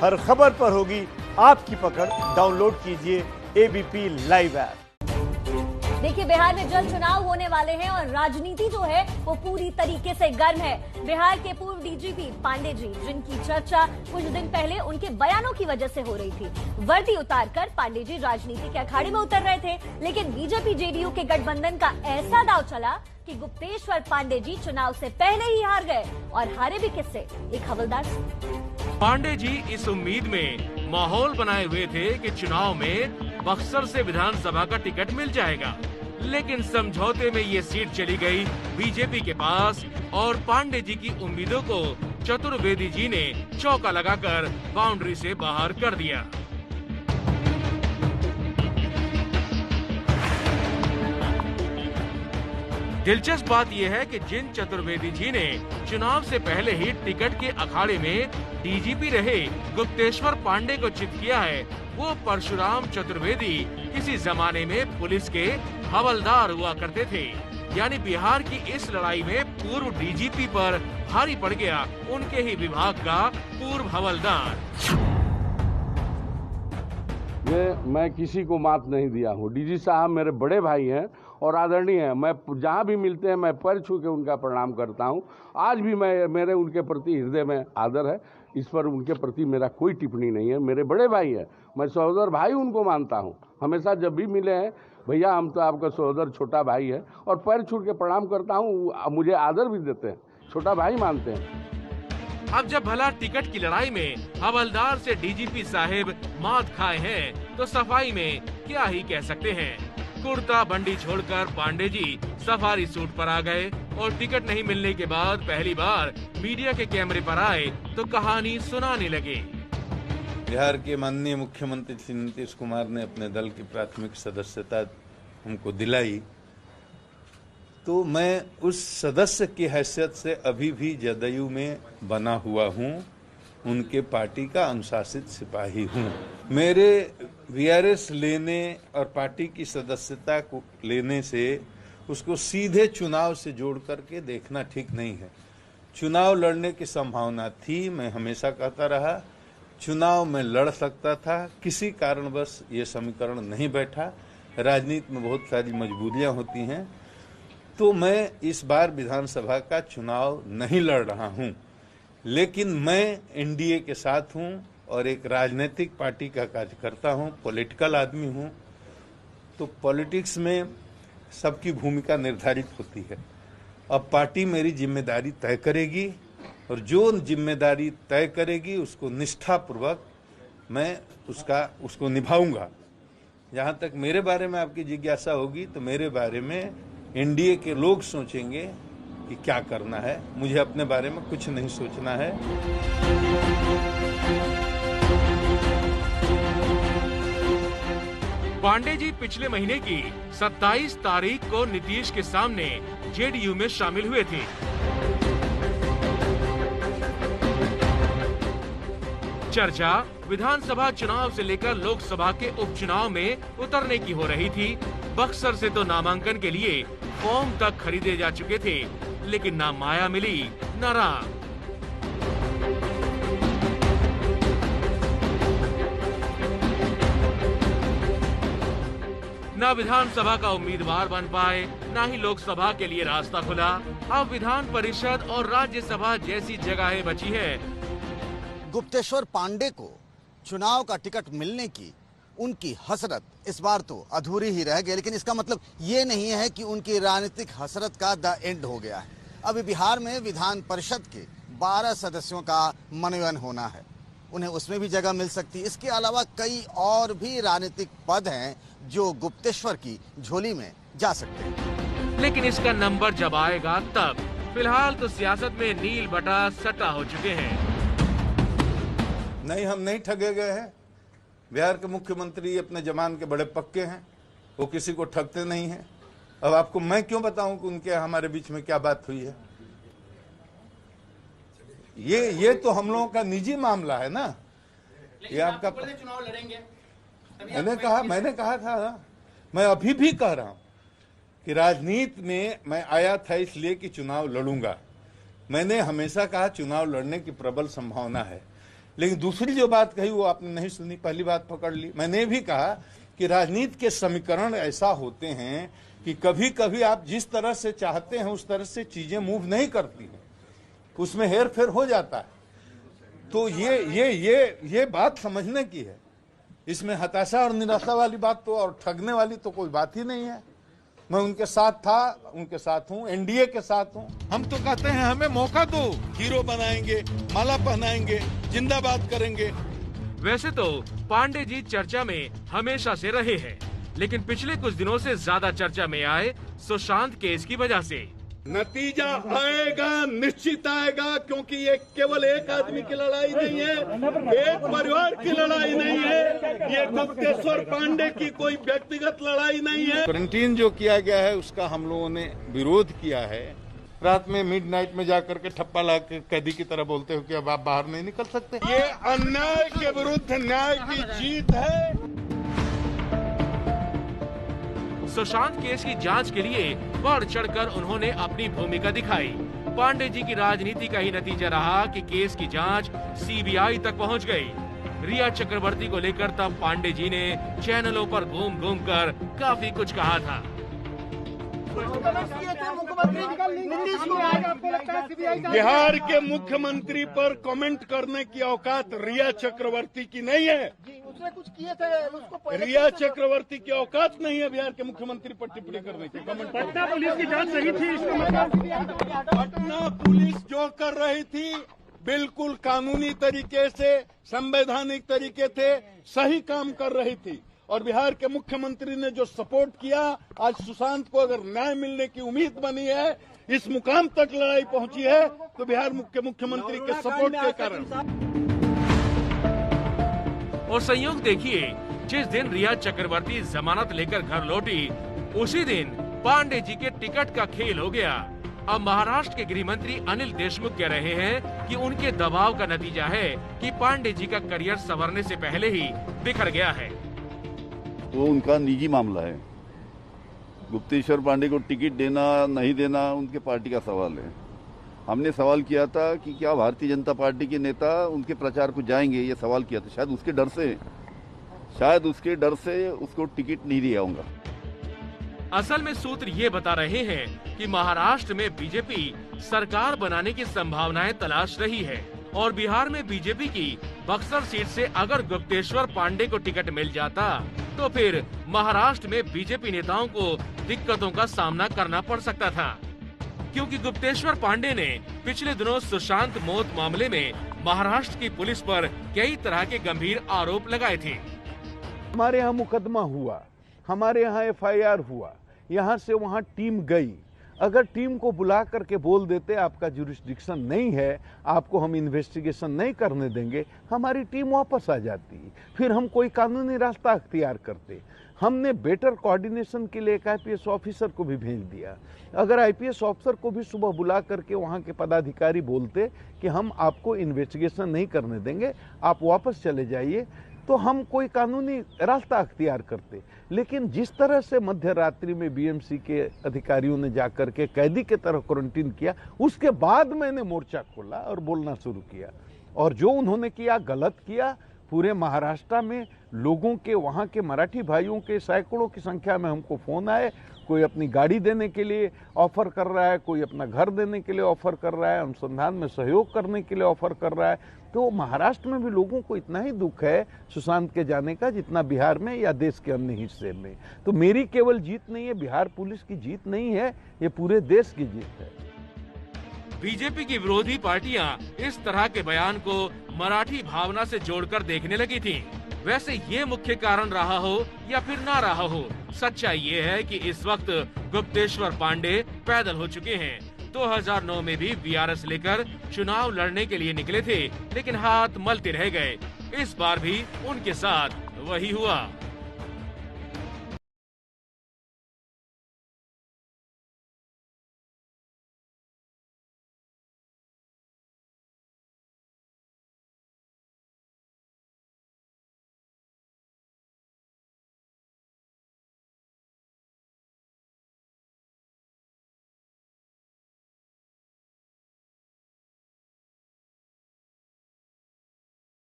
हर खबर पर होगी आपकी पकड़। डाउनलोड कीजिए एबीपी लाइव ऐप। देखिए, बिहार में जल्द चुनाव होने वाले हैं और राजनीति जो है वो पूरी तरीके से गर्म है। बिहार के पूर्व डीजीपी पांडे जी, जिनकी चर्चा कुछ दिन पहले उनके बयानों की वजह से हो रही थी, वर्दी उतारकर पांडे जी राजनीति के अखाड़े में उतर रहे थे। लेकिन बीजेपी जेडीयू के गठबंधन का ऐसा दांव चला कि गुप्तेश्वर पांडे जी चुनाव से पहले ही हार गए, और हारे भी किससे? एक हवलदार से। पांडे जी इस उम्मीद में माहौल बनाए हुए थे कि चुनाव में बक्सर से विधानसभा का टिकट मिल जाएगा, लेकिन समझौते में ये सीट चली गई बीजेपी के पास और पांडे जी की उम्मीदों को चतुर्वेदी जी ने चौका लगाकर बाउंड्री से बाहर कर दिया। दिलचस्प बात यह है कि जिन चतुर्वेदी जी ने चुनाव से पहले ही टिकट के अखाड़े में डीजीपी रहे गुप्तेश्वर पांडे को चित किया है, वो परशुराम चतुर्वेदी किसी जमाने में पुलिस के हवलदार हुआ करते थे। यानी बिहार की इस लड़ाई में पूर्व डीजीपी पर भारी पड़ गया उनके ही विभाग का पूर्व हवलदार। मैं किसी को मात नहीं दिया हूँ। डीजी साहब मेरे बड़े भाई हैं और आदरणीय हैं। मैं जहाँ भी मिलते हैं मैं पैर छू के उनका प्रणाम करता हूँ। आज भी मेरे उनके प्रति हृदय में आदर है। इस पर उनके प्रति मेरा कोई टिप्पणी नहीं है। मेरे बड़े भाई हैं, मैं सहोदर भाई उनको मानता हूँ। हमेशा जब भी मिले हैं, भैया हम तो आपका सहोदर छोटा भाई है, और पैर छू के प्रणाम करता हूँ। मुझे आदर भी देते हैं, छोटा भाई मानते हैं। अब जब भला टिकट की लड़ाई में हवलदार से डीजीपी साहिब मात खाए हैं, तो सफाई में क्या ही कह सकते हैं। कुर्ता बंडी छोड़कर पांडे जी सफारी सूट पर आ गए और टिकट नहीं मिलने के बाद पहली बार मीडिया के कैमरे पर आए तो कहानी सुनाने लगे। बिहार के माननीय मुख्यमंत्री श्री नीतीश कुमार ने अपने दल की प्राथमिक सदस्यता हमको दिलाई, तो मैं उस सदस्य की हैसियत से अभी भी जदयू में बना हुआ हूँ, उनके पार्टी का अनुशासित सिपाही हूँ। मेरे वीआरएस लेने और पार्टी की सदस्यता को लेने से उसको सीधे चुनाव से जोड़ करके देखना ठीक नहीं है। चुनाव लड़ने की संभावना थी, मैं हमेशा कहता रहा चुनाव में लड़ सकता था, किसी कारणवश ये समीकरण नहीं बैठा। राजनीति में बहुत सारी मजबूरियां होती हैं, तो मैं इस बार विधानसभा का चुनाव नहीं लड़ रहा हूं, लेकिन मैं एनडीए के साथ हूं और एक राजनीतिक पार्टी का कार्यकर्ता हूं, पॉलिटिकल आदमी हूं। तो पॉलिटिक्स में सबकी भूमिका निर्धारित होती है। अब पार्टी मेरी जिम्मेदारी तय करेगी और जो जिम्मेदारी तय करेगी उसको निष्ठापूर्वक मैं उसको निभाऊंगा। जहां तक मेरे बारे में आपकी जिज्ञासा होगी, तो मेरे बारे में एनडीए के लोग सोचेंगे कि क्या करना है, मुझे अपने बारे में कुछ नहीं सोचना है। पांडे जी पिछले महीने की 27 तारीख को नीतीश के सामने जेडीयू में शामिल हुए थे। चर्चा विधानसभा चुनाव से लेकर लोकसभा के उपचुनाव में उतरने की हो रही थी। बक्सर से तो नामांकन के लिए फॉर्म तक खरीदे जा चुके थे, लेकिन ना माया मिली न राम। न विधानसभा का उम्मीदवार बन पाए, न ही लोकसभा के लिए रास्ता खुला। अब विधान परिषद और राज्यसभा जैसी जगहें बची है। गुप्तेश्वर पांडे को चुनाव का टिकट मिलने की उनकी हसरत इस बार तो अधूरी ही रह गई, लेकिन इसका मतलब ये नहीं है कि उनकी राजनीतिक हसरत का द एंड हो गया है। अभी बिहार में विधान परिषद के 12 सदस्यों का मनोनयन होना है, उन्हें उसमें भी जगह मिल सकती है। इसके अलावा कई और भी राजनीतिक पद हैं जो गुप्तेश्वर की झोली में जा सकते हैं, लेकिन इसका नंबर जब आएगा तब। फिलहाल तो सियासत में नील बटा सटा हो चुके हैं। नहीं, हम नहीं ठगे गए हैं। बिहार के मुख्यमंत्री अपने जमान के बड़े पक्के हैं, वो किसी को ठगते नहीं हैं। अब आपको मैं क्यों बताऊं कि उनके हमारे बीच में क्या बात हुई है। ये तो हम लोगों का निजी मामला है ना। ये आपका चुनाव लड़ेंगे। मैंने कहा था, मैं अभी भी कह रहा हूं कि राजनीति में मैं आया था इसलिए कि चुनाव लड़ूंगा। मैंने हमेशा कहा चुनाव लड़ने की प्रबल संभावना है, लेकिन दूसरी जो बात कही वो आपने नहीं सुनी, पहली बात पकड़ ली। मैंने भी कहा कि राजनीति के समीकरण ऐसा होते हैं कि कभी कभी आप जिस तरह से चाहते हैं उस तरह से चीजें मूव नहीं करती हैं, उसमें हेर फेर हो जाता है। तो ये बात समझने की है। इसमें हताशा और निराशा वाली बात तो और ठगने वाली तो कोई बात ही नहीं है। मैं उनके साथ था, उनके साथ हूँ, एनडीए के साथ हूँ। हम तो कहते हैं हमें मौका दो, हीरो बनाएंगे, माला पहनाएंगे, जिंदाबाद करेंगे। वैसे तो पांडे जी चर्चा में हमेशा से रहे हैं, लेकिन पिछले कुछ दिनों से ज्यादा चर्चा में आए सुशांत केस की वजह से। नतीजा आएगा, निश्चित आएगा, क्योंकि ये केवल एक आदमी की लड़ाई नहीं है, एक परिवार की लड़ाई नहीं है, ये गुप्तेश्वर पांडे की कोई व्यक्तिगत लड़ाई नहीं है। क्वारंटीन जो किया गया है उसका हम लोगों ने विरोध किया है। रात में मिडनाइट में जाकर के ठप्पा ला के कैदी की तरह बोलते हो कि अब आप बाहर नहीं निकल सकते। ये अन्याय के विरुद्ध न्याय की जीत है। सुशांत केस की जांच के लिए बढ़ चढ़कर उन्होंने अपनी भूमिका दिखाई। पांडे जी की राजनीति का ही नतीजा रहा कि केस की जांच सीबीआई तक पहुंच गई। रिया चक्रवर्ती को लेकर तब पांडे जी ने चैनलों पर घूम घूम कर काफी कुछ कहा था। बिहार के मुख्यमंत्री पर कमेंट करने की औकात रिया चक्रवर्ती की नहीं है। उसने कुछ किए थे, उसको रिया चक्रवर्ती की औकात नहीं है बिहार के मुख्यमंत्री पर टिप्पणी करने की। पटना पुलिस की जांच सही थी, पटना पुलिस जो कर रही थी बिल्कुल कानूनी तरीके से, संवैधानिक तरीके से सही काम कर रही थी। और बिहार के मुख्यमंत्री ने जो सपोर्ट किया, आज सुशांत को अगर न्याय मिलने की उम्मीद बनी है, इस मुकाम तक लड़ाई पहुंची है, तो बिहार के मुख्यमंत्री के सपोर्ट के कारण। और संयोग देखिए, जिस दिन रिया चक्रवर्ती जमानत लेकर घर लौटी, उसी दिन पांडे जी के टिकट का खेल हो गया। अब महाराष्ट्र के गृह मंत्री अनिल देशमुख कह रहे हैं कि उनके दबाव का नतीजा है कि पांडे जी का करियर संवरने से पहले ही बिखर गया है। वो उनका निजी मामला है। गुप्तेश्वर पांडे को टिकट देना नहीं देना उनके पार्टी का सवाल है। हमने सवाल किया था कि क्या भारतीय जनता पार्टी के नेता उनके प्रचार को जाएंगे, ये सवाल किया था। शायद उसके डर से उसको टिकट नहीं दिया होगा। असल में सूत्र ये बता रहे हैं कि महाराष्ट्र में बीजेपी सरकार बनाने की संभावनाएं तलाश रही है और बिहार में बीजेपी की बक्सर सीट से अगर गुप्तेश्वर पांडे को टिकट मिल जाता तो फिर महाराष्ट्र में बीजेपी नेताओं को दिक्कतों का सामना करना पड़ सकता था, क्योंकि गुप्तेश्वर पांडे ने पिछले दिनों सुशांत मौत मामले में महाराष्ट्र की पुलिस पर कई तरह के गंभीर आरोप लगाए थे। हमारे यहाँ मुकदमा हुआ, हमारे यहाँ एफआईआर हुआ, यहाँ से वहाँ टीम गई। अगर टीम को बुला करके बोल देते आपका जुरिस्डिक्शन नहीं है, आपको हम इन्वेस्टिगेशन नहीं करने देंगे, हमारी टीम वापस आ जाती, फिर हम कोई कानूनी रास्ता अख्तियार करते। हमने बेटर कोऑर्डिनेशन के लिए एक आईपीएस ऑफिसर को भी भेज दिया। अगर आईपीएस ऑफिसर को भी सुबह बुला करके वहाँ के पदाधिकारी बोलते कि हम आपको इन्वेस्टिगेशन नहीं करने देंगे, आप वापस चले जाइए, तो हम कोई कानूनी रास्ता अख्तियार करते। लेकिन जिस तरह से मध्य रात्रि में बीएमसी के अधिकारियों ने जाकर के कैदी के तरह क्वारंटीन किया, उसके बाद मैंने मोर्चा खोला और बोलना शुरू किया। और जो उन्होंने किया गलत किया। पूरे महाराष्ट्र में लोगों के, वहाँ के मराठी भाइयों के सैकड़ों की संख्या में हमको फोन आए। कोई अपनी गाड़ी देने के लिए ऑफर कर रहा है, कोई अपना घर देने के लिए ऑफर कर रहा है, अनुसंधान में सहयोग करने के लिए ऑफर कर रहा है। तो महाराष्ट्र में भी लोगों को इतना ही दुख है सुशांत के जाने का जितना बिहार में या देश के अन्य हिस्से में। तो मेरी केवल जीत नहीं है, बिहार पुलिस की जीत नहीं है, ये पूरे देश की जीत है। बीजेपी की विरोधी पार्टियां इस तरह के बयान को मराठी भावना से जोड़कर देखने लगी थीं। वैसे ये मुख्य कारण रहा हो या फिर ना रहा हो, सच्चाई ये है कि इस वक्त गुप्तेश्वर पांडे पैदल हो चुके हैं। 2009 में भी वीआरएस लेकर चुनाव लड़ने के लिए निकले थे, लेकिन हाथ मलते रह गए। इस बार भी उनके साथ वही हुआ।